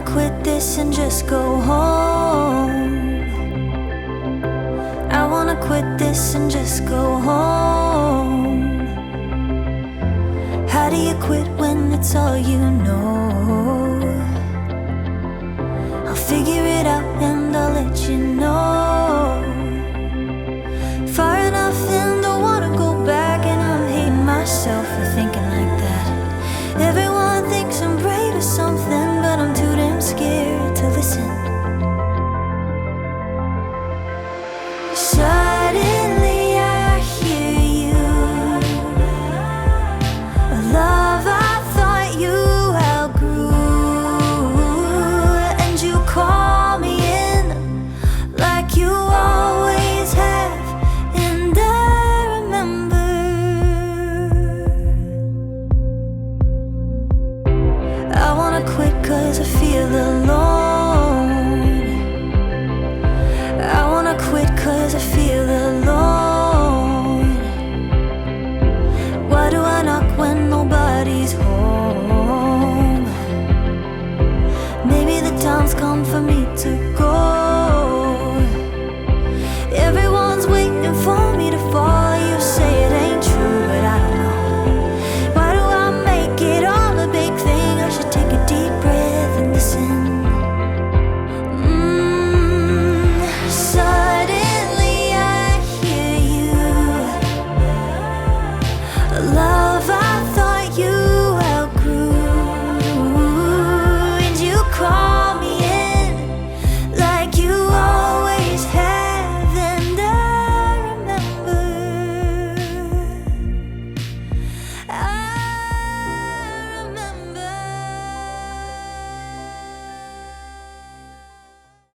quit this and just go home. I wanna quit this and just go home. How do you quit when it's all you know? I'll figure it out and